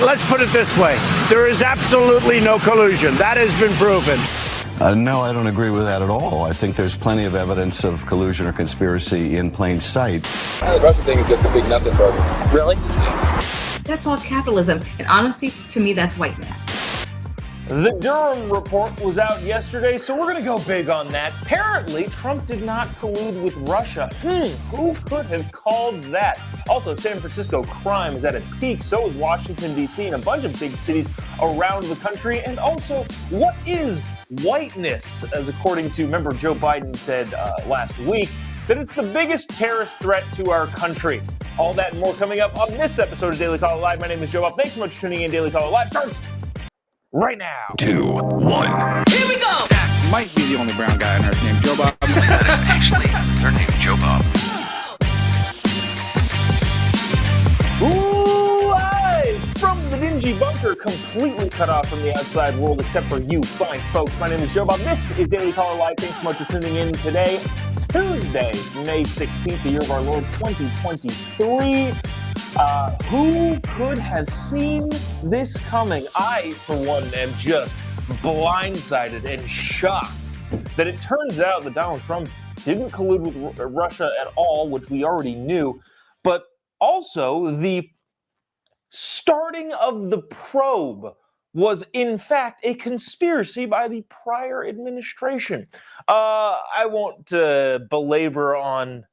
Let's put it this way. There is absolutely no collusion. That has been proven. No, I don't agree with that at all. I think there's plenty of evidence of collusion or conspiracy in plain sight. The Russia thing is just a big nothing burger. Really? That's all capitalism. And honestly, to me, that's whiteness. The Durham report was out yesterday, so we're going to go big on that. Apparently, Trump did not collude with Russia. Who could have called that? Also, San Francisco crime is at a peak. So is Washington, D.C. and a bunch of big cities around the country. And also, what is whiteness? As according to member Joe Biden said last week, that it's the biggest terrorist threat to our country. All that and more coming up on this episode of Daily Caller Live. My name is Jobob. Thanks so much for tuning in. Daily Caller Live starts right now. 2, 1. Here we go! That might be the only brown guy on earth named Jobob. That is actually their name, Jobob. Live from the dingy bunker, completely cut off from the outside world except for you fine folks. My name is Jobob. This is Daily Caller Live. Thanks so much for tuning in today. Tuesday, May 16th, the year of our Lord 2023. Who could have seen this coming? I, for one, am just blindsided and shocked that it turns out that Donald Trump didn't collude with Russia at all, which we already knew, but also the starting of the probe was in fact a conspiracy by the prior administration. I won't belabor on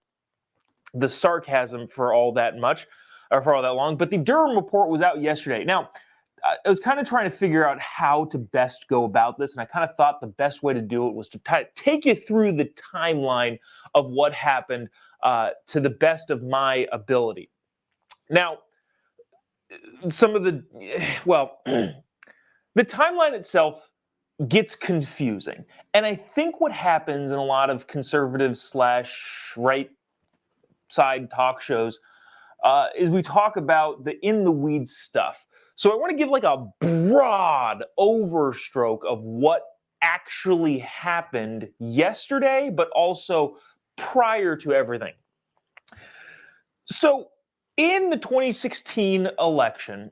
the sarcasm for all that much, or for all that long, but the Durham report was out yesterday. Now, I was kind of trying to figure out how to best go about this, and I kind of thought the best way to do it was to take you through the timeline of what happened to the best of my ability. Now, some of the, the timeline itself gets confusing. And I think what happens in a lot of conservative / right side talk shows is we talk about the in the weeds stuff. So I want to give like a broad overstroke of what actually happened yesterday, but also prior to everything. So in the 2016 election,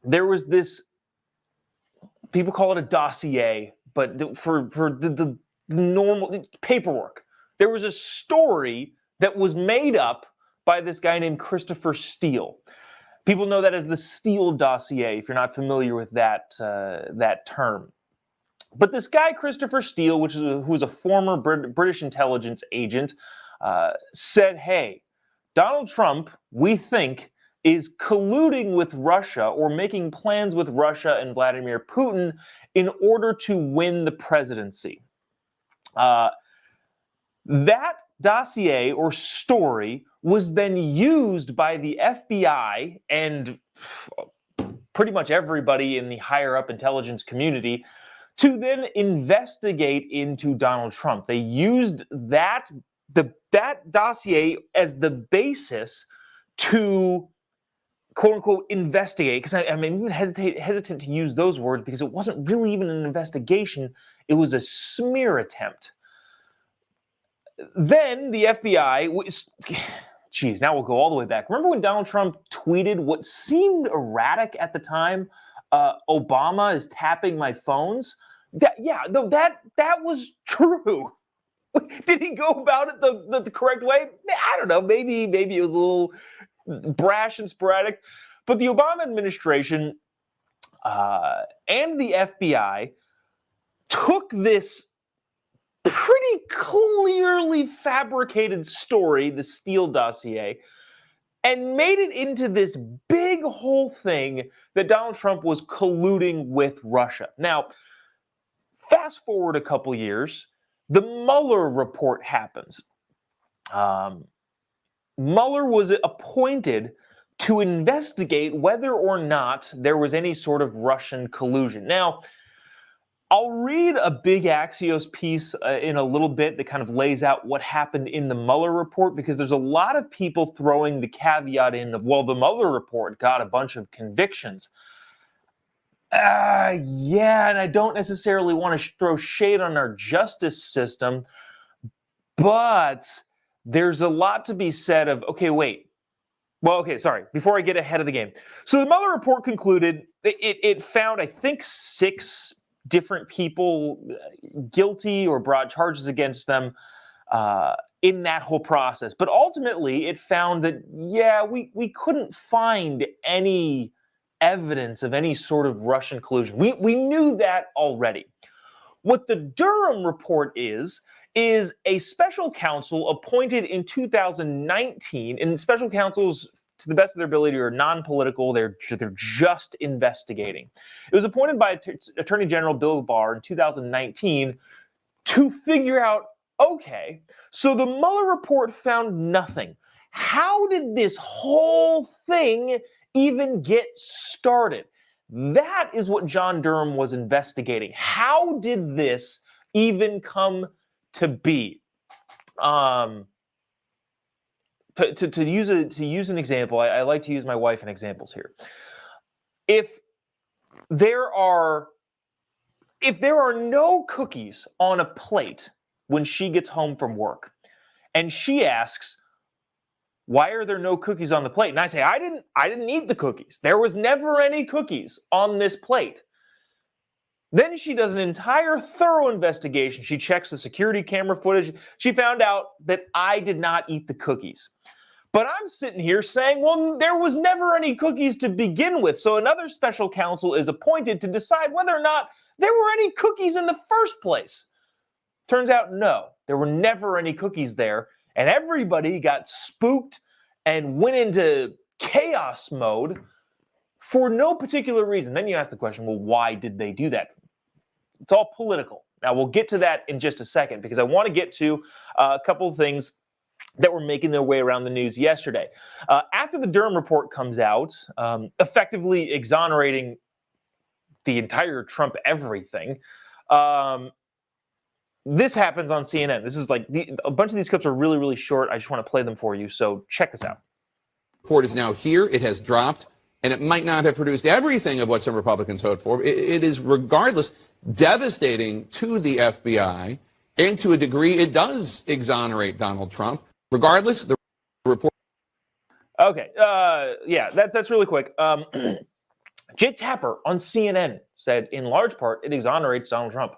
there was this, people call it a dossier, but for the normal paperwork, there was a story that was made up by this guy named Christopher Steele. People know that as the Steele dossier, if you're not familiar with that term. But this guy, Christopher Steele, who was a former British intelligence agent, said, hey, Donald Trump, we think, is colluding with Russia or making plans with Russia and Vladimir Putin in order to win the presidency. That dossier or story was then used by the FBI and pretty much everybody in the higher up intelligence community to then investigate into Donald Trump. They used that dossier as the basis to quote unquote investigate, because I'm even hesitant to use those words because it wasn't really even an investigation, it was a smear attempt. Then the FBI, now we'll go all the way back. Remember when Donald Trump tweeted what seemed erratic at the time, Obama is tapping my phones? That was true. Did he go about it the correct way? I don't know. Maybe it was a little brash and sporadic. But the Obama administration and the FBI took this pretty clearly fabricated story, the Steele dossier, and made it into this big whole thing that Donald Trump was colluding with Russia. Now, fast forward a couple years, the Mueller report happens. Mueller was appointed to investigate whether or not there was any sort of Russian collusion. Now, I'll read a big Axios piece in a little bit that kind of lays out what happened in the Mueller report, because there's a lot of people throwing the caveat in of, well, the Mueller report got a bunch of convictions. Yeah, and I don't necessarily want to throw shade on our justice system, but there's a lot to be said of, okay, wait, Well, okay, sorry. Before I get ahead of the game. So the Mueller report concluded it found, I think, 6 different people guilty or brought charges against them in that whole process. But ultimately, it found that, yeah, we couldn't find any evidence of any sort of Russian collusion. We knew that already. What the Durham report is a special counsel appointed in 2019, and special counsels, to the best of their ability, are non-political. They're just investigating. It was appointed by Attorney General Bill Barr in 2019 to figure out, okay, so the Mueller report found nothing. How did this whole thing even get started? That is what John Durham was investigating. How did this even come to be? To use an example, I like to use my wife in examples here. If there are no cookies on a plate when she gets home from work, and she asks, "Why are there no cookies on the plate?" And I say, I didn't eat the cookies. There was never any cookies on this plate. Then she does an entire thorough investigation. She checks the security camera footage. She found out that I did not eat the cookies. But I'm sitting here saying, well, there was never any cookies to begin with. So another special counsel is appointed to decide whether or not there were any cookies in the first place. Turns out, no, there were never any cookies there. And everybody got spooked and went into chaos mode for no particular reason. Then you ask the question, well, why did they do that? It's all political. Now, we'll get to that in just a second, because I want to get to a couple of things that were making their way around the news yesterday. After the Durham report comes out, effectively exonerating the entire Trump everything, this happens on CNN. This is like a bunch of these clips are really, really short. I just want to play them for you. So check this out. Report is now here. It has dropped, and it might not have produced everything of what some Republicans hoped for. It is, regardless, devastating to the FBI, and to a degree, it does exonerate Donald Trump. Regardless, the report. Okay, yeah, that's really quick. Jake Tapper on CNN said, in large part, it exonerates Donald Trump.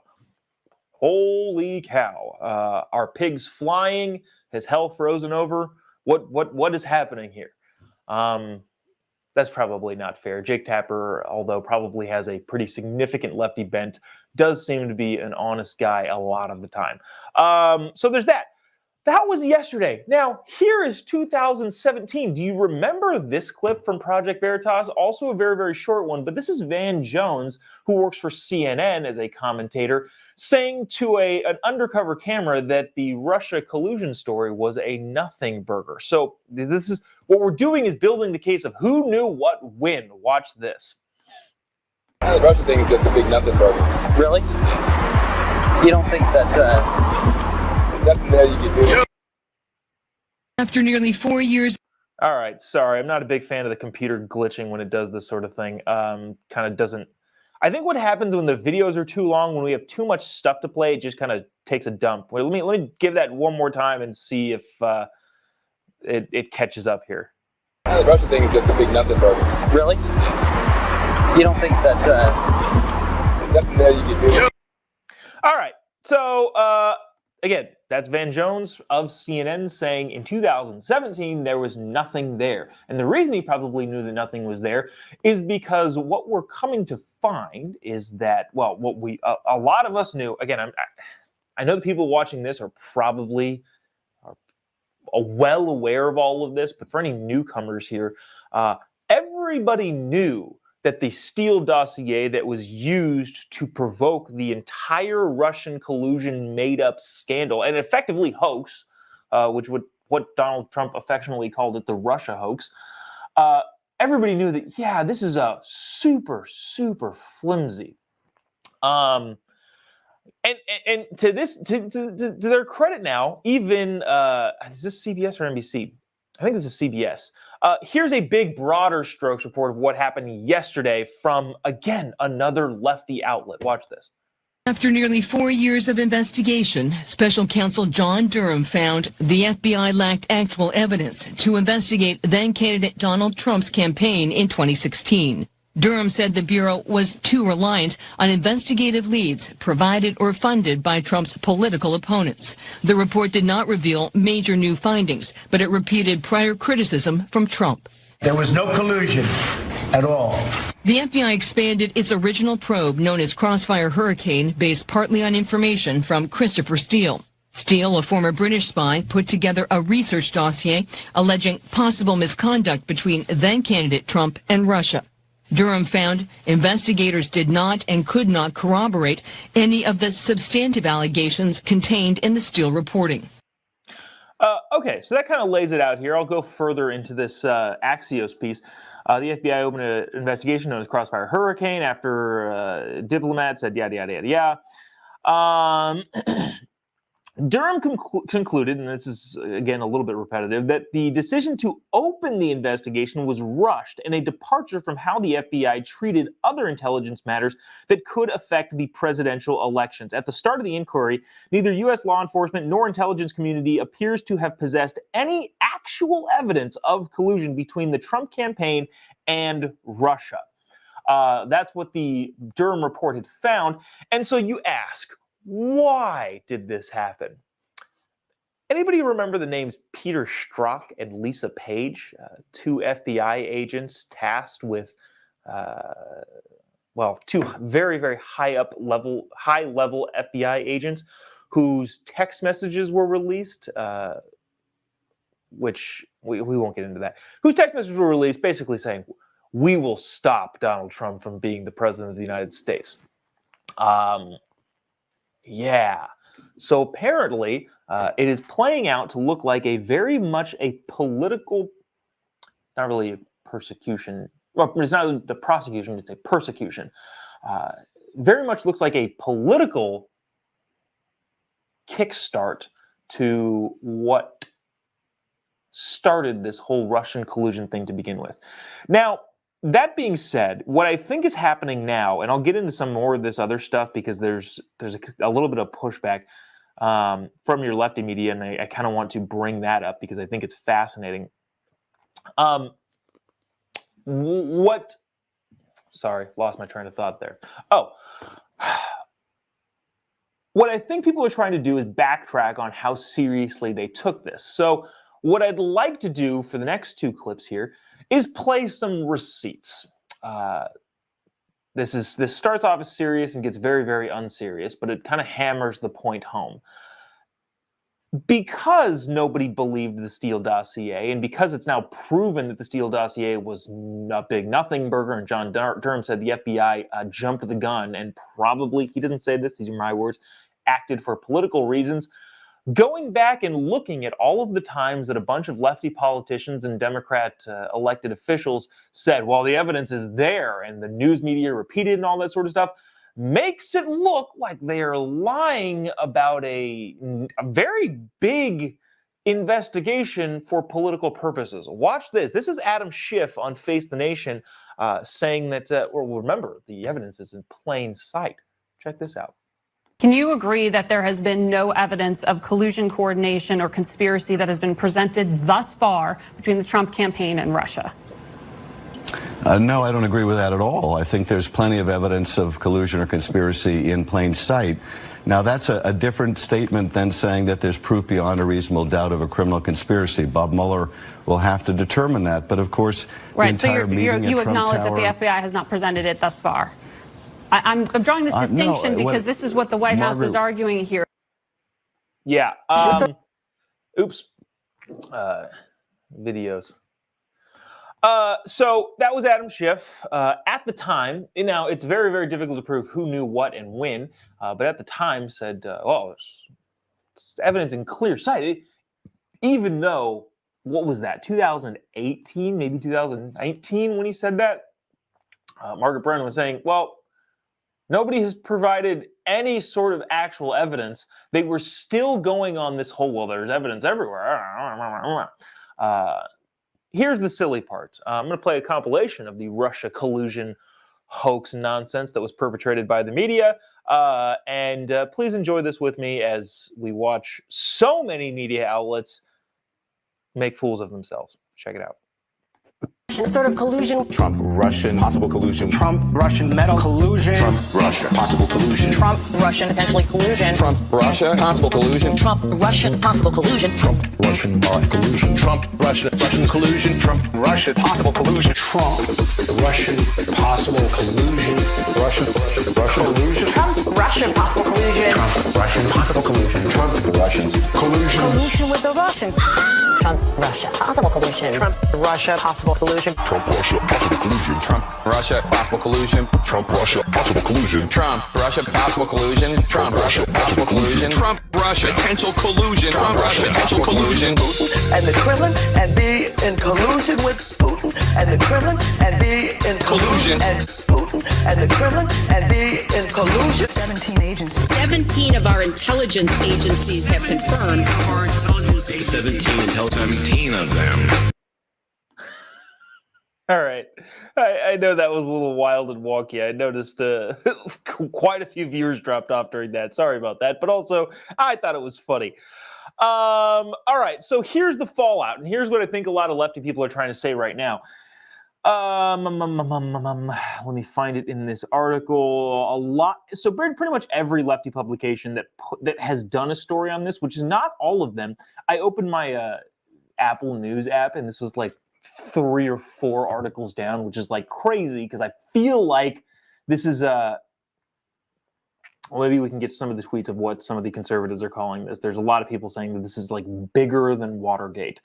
Holy cow! Are pigs flying? Has hell frozen over? What is happening here? That's probably not fair. Jake Tapper, although probably has a pretty significant lefty bent, does seem to be an honest guy a lot of the time. So there's that. That was yesterday. Now, here is 2017. Do you remember this clip from Project Veritas? Also a very, very short one, but this is Van Jones, who works for CNN as a commentator, saying to an undercover camera that the Russia collusion story was a nothing burger. So this is what we're doing, is building the case of who knew what when. Watch this. The Russia thing is just a big nothing burger. Really? You don't think that... There's nothing there you can do. After nearly 4 years. All right, sorry. I'm not a big fan of the computer glitching when it does this sort of thing. Kind of doesn't... I think what happens when the videos are too long, when we have too much stuff to play, it just kind of takes a dump. Wait, let me give that one more time and see if it catches up here. The Russia thing is just a big nothing burger. Really? You don't think that... There's nothing there you can do. All right, so... Again, that's Van Jones of CNN saying in 2017 there was nothing there. And the reason he probably knew that nothing was there is because what we're coming to find is that, well, what a lot of us knew, again, I know the people watching this are probably well aware of all of this, but for any newcomers here, everybody knew that the Steele dossier that was used to provoke the entire Russian collusion made-up scandal, and effectively hoax, which would what Donald Trump affectionately called it, the Russia hoax, everybody knew that, yeah, this is a super, super flimsy. And to their credit now, even, is this CBS or NBC? I think this is CBS. Here's a big, broader strokes report of what happened yesterday from, again, another lefty outlet. Watch this. After nearly 4 years of investigation, Special Counsel John Durham found the FBI lacked actual evidence to investigate then-candidate Donald Trump's campaign in 2016. Durham said the Bureau was too reliant on investigative leads provided or funded by Trump's political opponents. The report did not reveal major new findings, but it repeated prior criticism from Trump. There was no collusion at all. The FBI expanded its original probe, known as Crossfire Hurricane, based partly on information from Christopher Steele. Steele, a former British spy, put together a research dossier alleging possible misconduct between then-candidate Trump and Russia. Durham found investigators did not and could not corroborate any of the substantive allegations contained in the Steele reporting. Okay, so that kind of lays it out here. I'll go further into this Axios piece. The FBI opened an investigation known as Crossfire Hurricane after diplomats said yada, yada, yada, yada. Durham concluded, and this is, again, a little bit repetitive, that the decision to open the investigation was rushed and a departure from how the FBI treated other intelligence matters that could affect the presidential elections. At the start of the inquiry, neither U.S. law enforcement nor intelligence community appears to have possessed any actual evidence of collusion between the Trump campaign and Russia. That's what the Durham report had found. And so you ask, why did this happen? Anybody remember the names Peter Strzok and Lisa Page, two FBI agents tasked with, two very, very high-level FBI agents whose text messages were released, which we won't get into that, whose text messages were released basically saying, we will stop Donald Trump from being the president of the United States. Yeah. So apparently, it is playing out to look like a very much a political, not really a persecution. Well, it's not the prosecution, it's a persecution. Very much looks like a political kickstart to what started this whole Russian collusion thing to begin with. Now, that being said, what I think is happening now, and I'll get into some more of this other stuff because there's a little bit of pushback from your lefty media, and I kind of want to bring that up because I think it's fascinating. Sorry, lost my train of thought there. Oh, what I think people are trying to do is backtrack on how seriously they took this. So what I'd like to do for the next two clips here is play some receipts. This starts off as serious and gets very, very unserious, but it kind of hammers the point home. Because nobody believed the Steele dossier, and because it's now proven that the Steele dossier was a big nothing burger, and John Durham said the FBI jumped the gun and probably, he doesn't say this, these are my words, acted for political reasons. Going back and looking at all of the times that a bunch of lefty politicians and Democrat elected officials said, well, the evidence is there, and the news media repeated and all that sort of stuff, makes it look like they are lying about a very big investigation for political purposes. Watch this. This is Adam Schiff on Face the Nation saying that, remember, the evidence is in plain sight. Check this out. Can you agree that there has been no evidence of collusion, coordination, or conspiracy that has been presented thus far between the Trump campaign and Russia? No, I don't agree with that at all. I think there's plenty of evidence of collusion or conspiracy in plain sight. Now, that's a different statement than saying that there's proof beyond a reasonable doubt of a criminal conspiracy. Bob Mueller will have to determine that. But, of course, the entire meeting at Trump acknowledge Tower, that the FBI has not presented it thus far. I'm drawing this distinction because this is what the White House is arguing here. Yeah. Oops. Videos. So that was Adam Schiff. At the time, now it's very, very difficult to prove who knew what and when, but at the time said, it's evidence in clear sight. Even though, what was that, 2018, maybe 2019 when he said that? Margaret Brennan was saying, well, nobody has provided any sort of actual evidence. They were still going on this whole, well, there's evidence everywhere. Here's the silly part. I'm going to play a compilation of the Russia collusion hoax nonsense that was perpetrated by the media. And please enjoy this with me as we watch so many media outlets make fools of themselves. Check it out. Sort of collusion. Trump, Russian, possible collusion. Trump, Russian, metal collusion. Trump, Russia, possible collusion. Trump, Russian, potentially collusion. Trump, Russia, possible collusion. Trump, Russian, possible collusion. Trump, Russian, collusion. Trump, Russian collusion. Trump, Russia, possible collusion. Trump, Russian, possible collusion. Russian collusion. Trump, Russian, possible collusion. Trump, Russian, possible collusion. Trump, Russians, collusion. Collusion with the Russians. Trump, Russia, possible collusion. Trump, Russia, possible collusion. Trump, Russia, possible collusion. Trump, Russia, possible collusion. Trump, Russia, possible collusion. Trump, Russia, possible collusion. Trump, Russia, possible collusion. Trump, Russia, potential collusion. Trump, Russia, potential collusion. And the Kremlin and be in collusion with Putin and the Kremlin and be in collusion and Putin and the Kremlin and be in collusion. 17 agencies. 17 of our intelligence agencies have confirmed. 17 of them. All right. I know that was a little wild and wonky. I noticed quite a few viewers dropped off during that. Sorry about that. But also, I thought it was funny. All right. So here's the fallout. And here's what I think a lot of lefty people are trying to say right now. Let me find it in this article. So pretty much every lefty publication that has done a story on this, which is not all of them. I opened my Apple News app, and this was like 3 or 4 articles down, which is like crazy because I feel like this is maybe we can get some of the tweets of what some of the conservatives are calling this. There's a lot of people saying that this is like bigger than Watergate,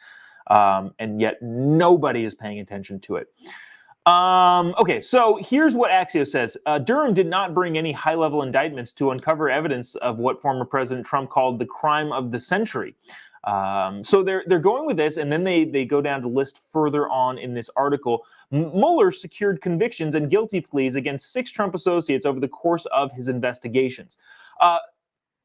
and yet nobody is paying attention to it. Okay, so here's what Axios says. Durham did not bring any high-level indictments to uncover evidence of what former President Trump called the crime of the century. So they're going with this, and then they go down to list further on in this article. Mueller secured convictions and guilty pleas against 6 Trump associates over the course of his investigations.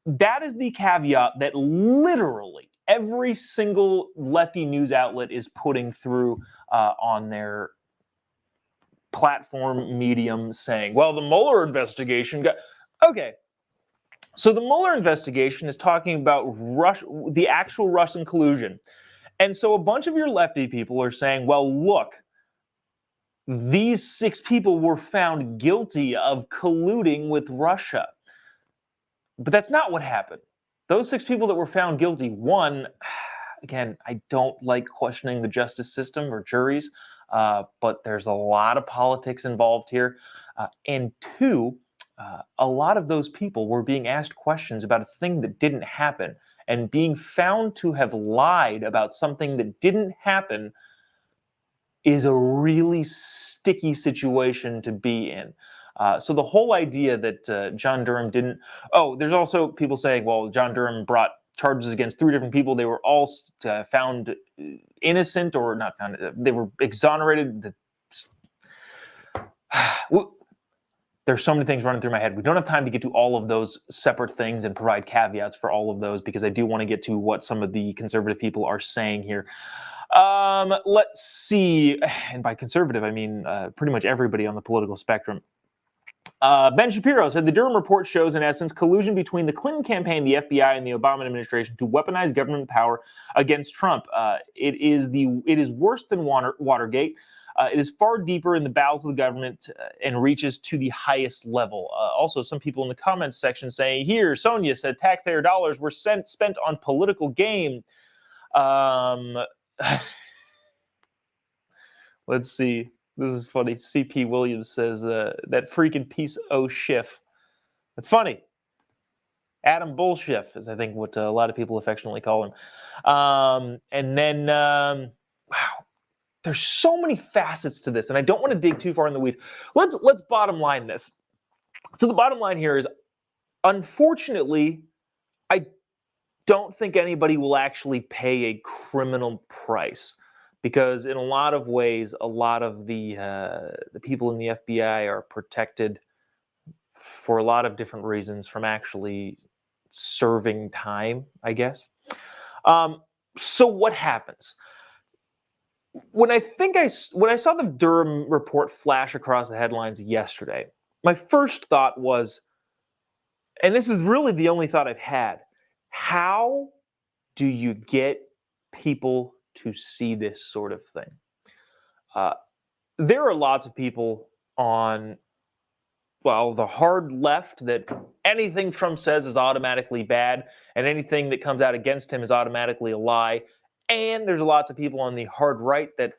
That is the caveat that literally every single lefty news outlet is putting through on their platform medium, saying, well, the Mueller investigation got... Okay. So the Mueller investigation is talking about the actual Russian collusion. And so a bunch of your lefty people are saying, well, look, these 6 people were found guilty of colluding with Russia. But that's not what happened. Those 6 people that were found guilty, one, again, I don't like questioning the justice system or juries, but there's a lot of politics involved here. And 2, a lot of those people were being asked questions about a thing that didn't happen, and being found to have lied about something that didn't happen is a really sticky situation to be in. So the whole idea that John Durham didn't... Oh, there's also people saying, well, John Durham brought charges against 3 different people. They were all found innocent, or not found... They were exonerated. There's so many things running through my head. We don't have time to get to all of those separate things and provide caveats for all of those, because I do want to get to what some of the conservative people are saying here. Let's see. And by conservative, I mean pretty much everybody on the political spectrum. Ben Shapiro said the Durham report shows, in essence, collusion between the Clinton campaign, the FBI, and the Obama administration to weaponize government power against Trump. It is worse than Watergate. It is far deeper in the bowels of the government and reaches to the highest level. Also, some people in the comments section saying, here, Sonia said taxpayer dollars were spent on political gain. Let's see. This is funny. CP Williams says, that freaking piece O Schiff. That's funny. Adam Bullshiff is, I think, what a lot of people affectionately call him. And then, wow. There's so many facets to this, and I don't want to dig too far in the weeds. Let's bottom line this. So the bottom line here is, unfortunately, I don't think anybody will actually pay a criminal price, because in a lot of ways, a lot of the people in the FBI are protected for a lot of different reasons from actually serving time, I guess. So what happens? when I saw the Durham report flash across the headlines yesterday, my first thought was, and this is really the only thought I've had, how do you get people to see this sort of thing? There are lots of people on, well, the hard left that anything Trump says is automatically bad, and anything that comes out against him is automatically a lie. And there's lots of people on the hard right that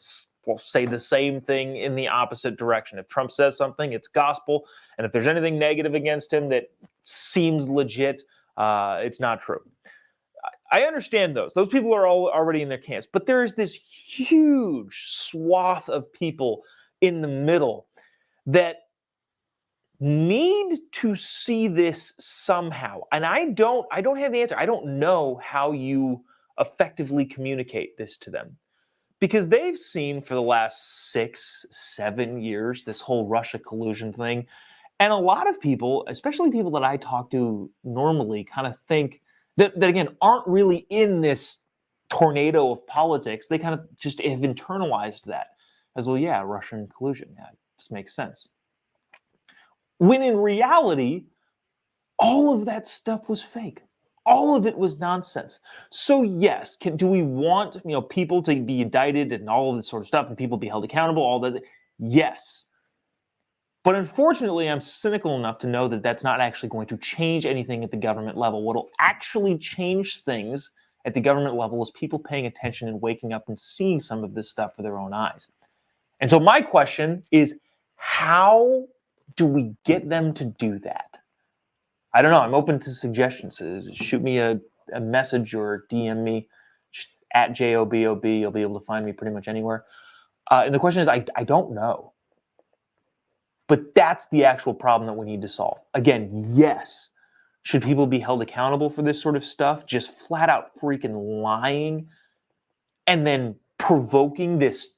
will say the same thing in the opposite direction. If Trump says something, it's gospel. And if there's anything negative against him that seems legit, it's not true. I understand those. Those people are all already in their camps. But there is this huge swath of people in the middle that need to see this somehow. And I don't have the answer. I don't know how you effectively communicate this to them, because they've seen for the last 6-7 years this whole Russia collusion thing. And a lot of people, especially people that I talk to normally, kind of think that again, aren't really in this tornado of politics. They kind of just have internalized that as, well, yeah, Russian collusion. Yeah, this makes sense. When in reality, all of that stuff was fake. All of it was nonsense. So yes, do we want people to be indicted and all of this sort of stuff, and people be held accountable? All that, yes. But unfortunately, I'm cynical enough to know that that's not actually going to change anything at the government level. What will actually change things at the government level is people paying attention and waking up and seeing some of this stuff for their own eyes. And so my question is, how do we get them to do that? I don't know. I'm open to suggestions. Shoot me a message or DM me at Jobob. You'll be able to find me pretty much anywhere. And the question is, I don't know. But that's the actual problem that we need to solve. Again, yes, should people be held accountable for this sort of stuff? Just flat out freaking lying and then provoking this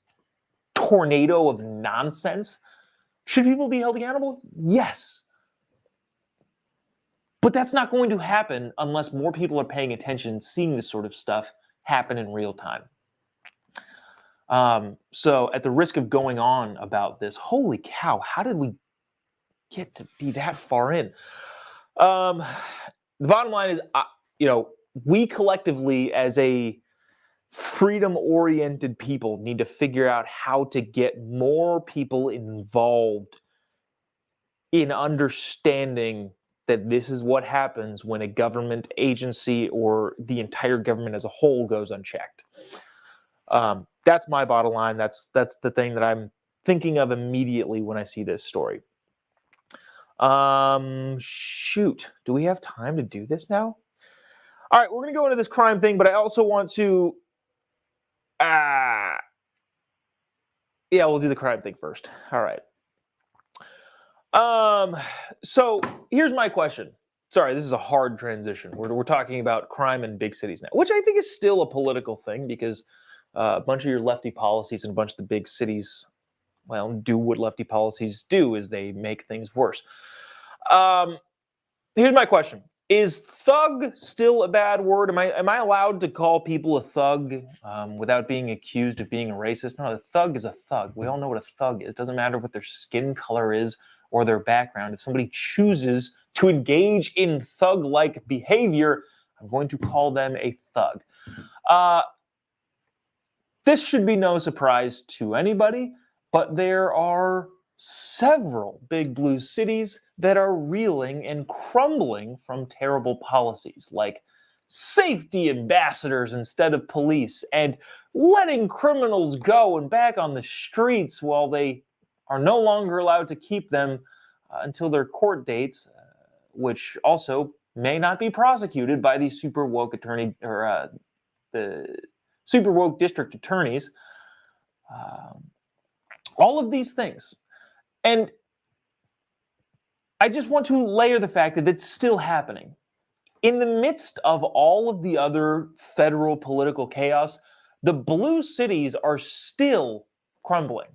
tornado of nonsense? Should people be held accountable? Yes. But that's not going to happen unless more people are paying attention and seeing this sort of stuff happen in real time. So at the risk of going on about this, holy cow, how did we get to be that far in? The bottom line is, we collectively as a freedom-oriented people need to figure out how to get more people involved in understanding that this is what happens when a government agency or the entire government as a whole goes unchecked. That's my bottom line. That's the thing that I'm thinking of immediately when I see this story. Shoot, do we have time to do this now? All right, we're going to go into this crime thing, but I also want to, yeah, we'll do the crime thing first. All right. So here's my question. Sorry, this is a hard transition. We're talking about crime in big cities now, which I think is still a political thing, because a bunch of your lefty policies in a bunch of the big cities, well, do what lefty policies do, is they make things worse. Here's my question. Is thug still a bad word? Am I allowed to call people a thug without being accused of being a racist? No, a thug is a thug. We all know what a thug is. It doesn't matter what their skin color is or their background. If somebody chooses to engage in thug-like behavior, I'm going to call them a thug. This should be no surprise to anybody, but there are several big blue cities that are reeling and crumbling from terrible policies like safety ambassadors instead of police, and letting criminals go and back on the streets while they are no longer allowed to keep them until their court dates, which also may not be prosecuted by the super woke attorney or the super woke district attorneys. All of these things. And I just want to layer the fact that it's still happening. In the midst of all of the other federal political chaos, the blue cities are still crumbling.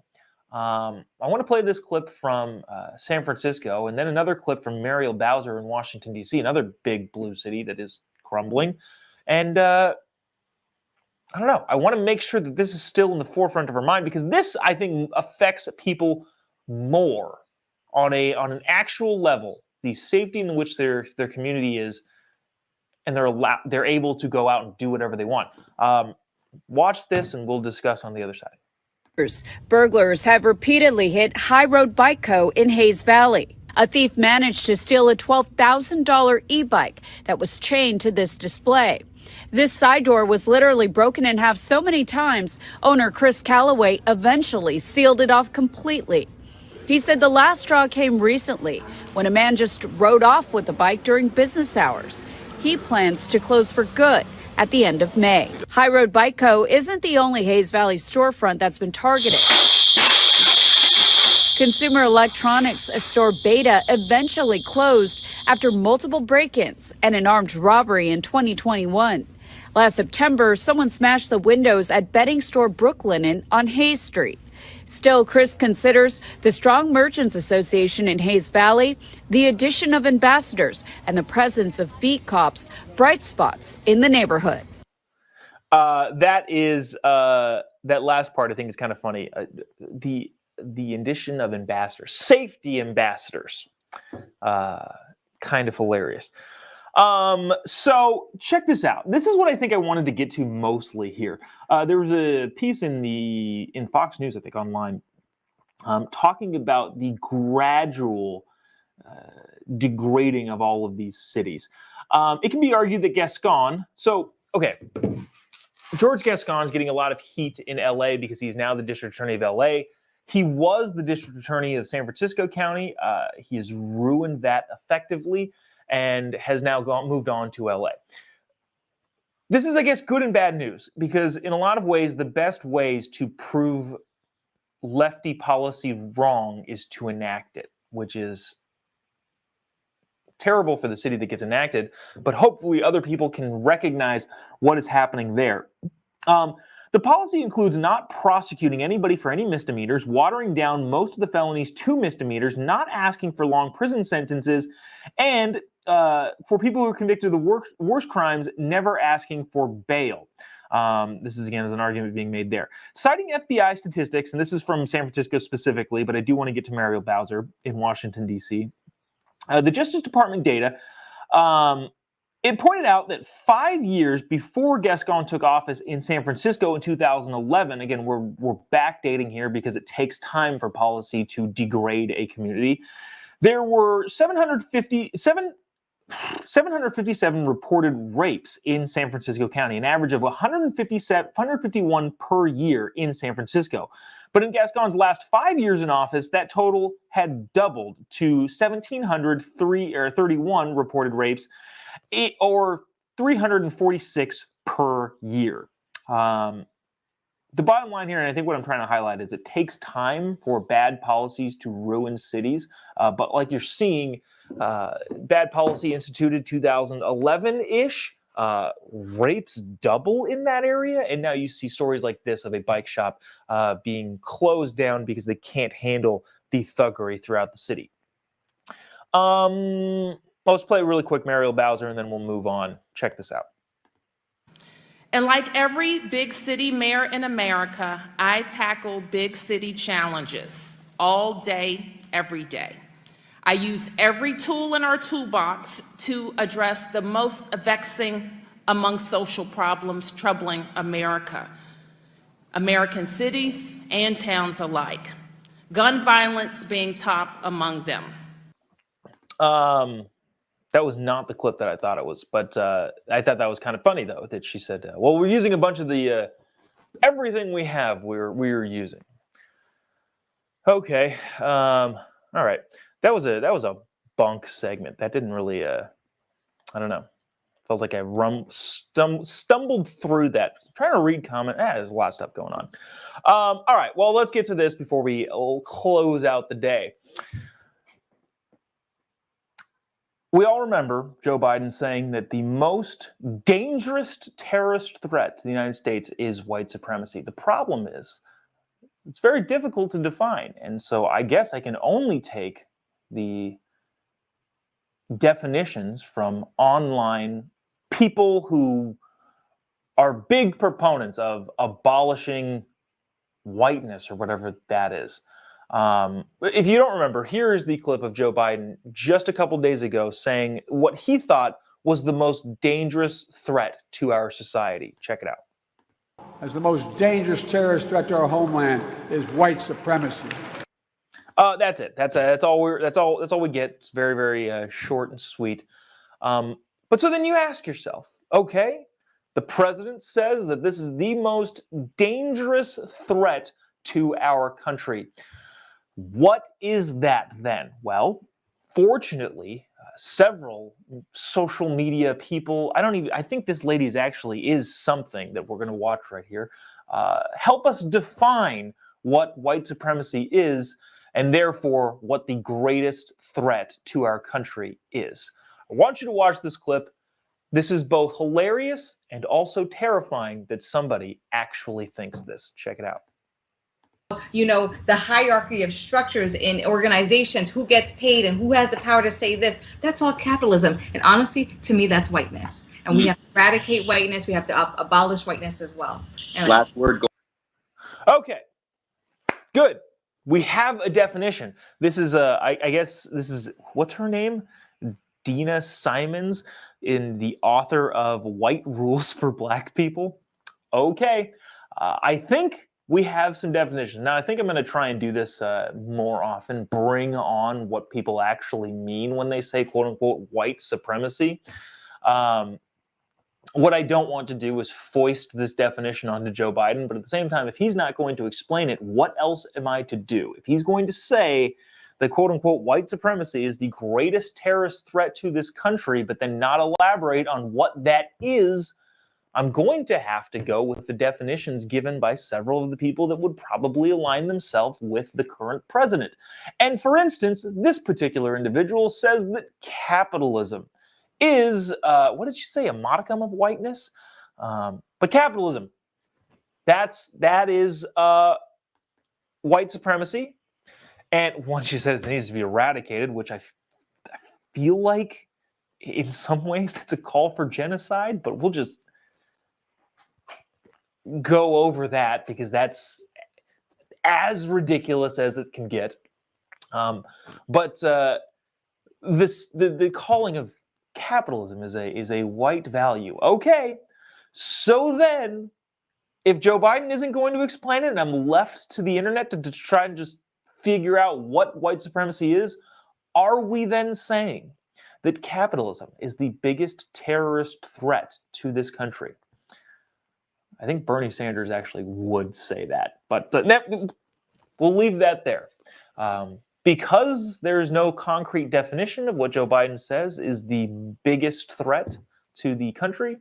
I want to play this clip from San Francisco, and then another clip from Muriel Bowser in Washington, D.C., another big blue city that is crumbling. And I don't know. I want to make sure that this is still in the forefront of our mind, because this, I think, affects people more on an actual level, the safety in which their community is, and they're able to go out and do whatever they want. Watch this, and we'll discuss on the other side. Burglars have repeatedly hit High Road Bike Co. in Hayes Valley. A thief managed to steal a $12,000 e-bike that was chained to this display. This side door was literally broken in half so many times, owner Chris Calloway eventually sealed it off completely. He said the last straw came recently when a man just rode off with the bike during business hours. He plans to close for good at the end of May. High Road Bike Co. isn't the only Hayes Valley storefront that's been targeted. Consumer electronics store Beta eventually closed after multiple break-ins and an armed robbery in 2021. Last September, someone smashed the windows at bedding store Brooklinen on Hayes Street. Still, Chris considers the strong Merchants Association in Hayes Valley, the addition of ambassadors, and the presence of beat cops bright spots in the neighborhood. That last part I think is kind of funny. The addition of ambassadors, safety ambassadors, kind of hilarious. So check this out. This is what I think I wanted to get to mostly here. There was a piece in Fox News, I think, online, talking about the gradual degrading of all of these cities. It can be argued that Gascon. So, okay, George Gascon is getting a lot of heat in LA because he's now the district attorney of LA. He was the district attorney of San Francisco County. He has ruined that effectively and has now moved on to LA. This is, I guess, good and bad news, because in a lot of ways, the best ways to prove lefty policy wrong is to enact it, which is terrible for the city that gets enacted, but hopefully other people can recognize what is happening there. The policy includes not prosecuting anybody for any misdemeanors, watering down most of the felonies to misdemeanors, not asking for long prison sentences, and for people who are convicted of the worst crimes, never asking for bail. This is, again, as an argument being made there. Citing FBI statistics, and this is from San Francisco specifically, but I do want to get to Muriel Bowser in Washington, D.C. The Justice Department data, it pointed out that 5 years before Gascon took office in San Francisco in 2011, again, we're backdating here because it takes time for policy to degrade a community, there were 757 reported rapes in San Francisco County, an average of 151 per year in San Francisco. But in Gascon's last 5 years in office, that total had doubled to 1,731 reported rapes, or 346 per year. The bottom line here, and I think what I'm trying to highlight, is it takes time for bad policies to ruin cities. But like you're seeing, bad policy instituted 2011-ish, rapes double in that area. And now you see stories like this of a bike shop being closed down because they can't handle the thuggery throughout the city. Let's play really quick Muriel Bowser, and then we'll move on. Check this out. And like every big city mayor in America, I tackle big city challenges all day, every day. I use every tool in our toolbox to address the most vexing among social problems troubling America, American cities and towns alike, gun violence being top among them. That was not the clip that I thought it was, but I thought that was kind of funny, though, that she said, well, we're using a bunch of the, everything we have we're using. Okay, all right. That was a bunk segment. That didn't really, I don't know. Felt like I stumbled through that. I'm trying to read comment. There's a lot of stuff going on. All right, well, let's get to this before we close out the day. We all remember Joe Biden saying that the most dangerous terrorist threat to the United States is white supremacy. The problem is it's very difficult to define. And so I guess I can only take the definitions from online people who are big proponents of abolishing whiteness or whatever that is. If you don't remember, here's the clip of Joe Biden just a couple days ago saying what he thought was the most dangerous threat to our society. Check it out. As the most dangerous terrorist threat to our homeland is white supremacy. That's it. That's all we get. It's very, very short and sweet. But so then you ask yourself, okay, the president says that this is the most dangerous threat to our country. What is that then? Well, fortunately, several social media people, I think this lady's actually is something that we're going to watch right here, help us define what white supremacy is and therefore what the greatest threat to our country is. I want you to watch this clip. This is both hilarious and also terrifying that somebody actually thinks this. Check it out. You know, the hierarchy of structures in organizations, who gets paid and who has the power to say this, that's all capitalism. And honestly, to me, that's whiteness. And we have to eradicate whiteness. We have to abolish whiteness as well. And last word. Okay, good. We have a definition. This is, I guess, this is, what's her name? Dina Simons, in the author of White Rules for Black People. Okay, I think we have some definitions. Now, I think I'm going to try and do this more often, bring on what people actually mean when they say, quote unquote, white supremacy. What I don't want to do is foist this definition onto Joe Biden, but at the same time, if he's not going to explain it, what else am I to do? If he's going to say that, quote unquote, white supremacy is the greatest terrorist threat to this country, but then not elaborate on what that is, I'm going to have to go with the definitions given by several of the people that would probably align themselves with the current president. And for instance, this particular individual says that capitalism is, what did she say, a modicum of whiteness? But capitalism, that is white supremacy. And once she says it needs to be eradicated, which I feel like in some ways that's a call for genocide, but we'll just go over that because that's as ridiculous as it can get. But the calling of capitalism is a white value. Okay, so then if Joe Biden isn't going to explain it and I'm left to the internet to try and just figure out what white supremacy is, are we then saying that capitalism is the biggest terrorist threat to this country? I think Bernie Sanders actually would say that, but we'll leave that there. Because there's no concrete definition of what Joe Biden says is the biggest threat to the country,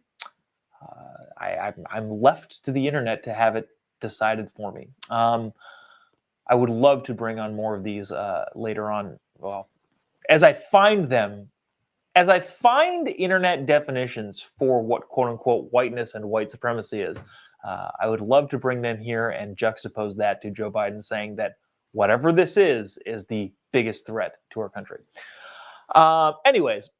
I'm left to the internet to have it decided for me. I would love to bring on more of these later on. Well, as I find them, as I find internet definitions for what quote unquote whiteness and white supremacy is, I would love to bring them here and juxtapose that to Joe Biden saying that whatever this is the biggest threat to our country. Anyways,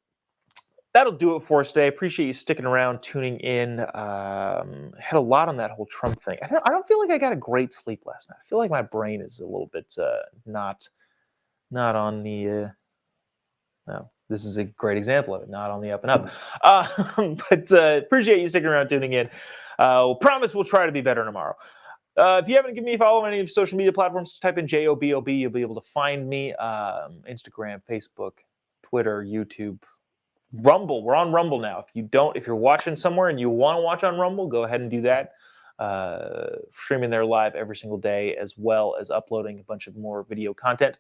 that'll do it for us today. Appreciate you sticking around, tuning in. Had a lot on that whole Trump thing. I don't feel like I got a great sleep last night. I feel like my brain is a little bit not on the. No, this is a great example of it. Not on the up and up. But appreciate you sticking around, tuning in. Promise we'll try to be better tomorrow. If you haven't given me a follow on any of your social media platforms, type in Jobob. You'll be able to find me. Instagram, Facebook, Twitter, YouTube, Rumble. We're on Rumble now. If you're watching somewhere and you want to watch on Rumble, go ahead and do that. Streaming there live every single day, as well as uploading a bunch of more video content.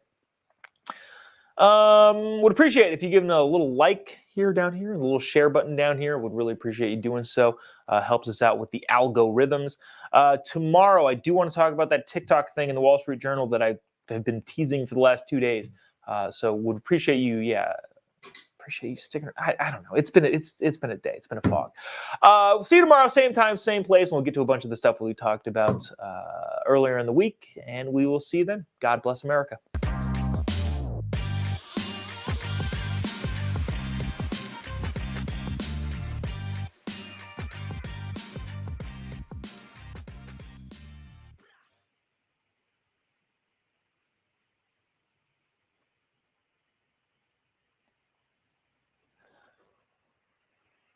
Would appreciate it if you give them a little like down here, a little share button down here. Would really appreciate you doing so. Helps us out with the algorithms. Tomorrow, I do want to talk about that TikTok thing in the Wall Street Journal that I have been teasing for the last 2 days. So would appreciate you. Yeah, appreciate you sticking. I don't know. It's been a day. It's been a fog. See you tomorrow, same time, same place, and we'll get to a bunch of the stuff we talked about earlier in the week. And we will see you then. God bless America.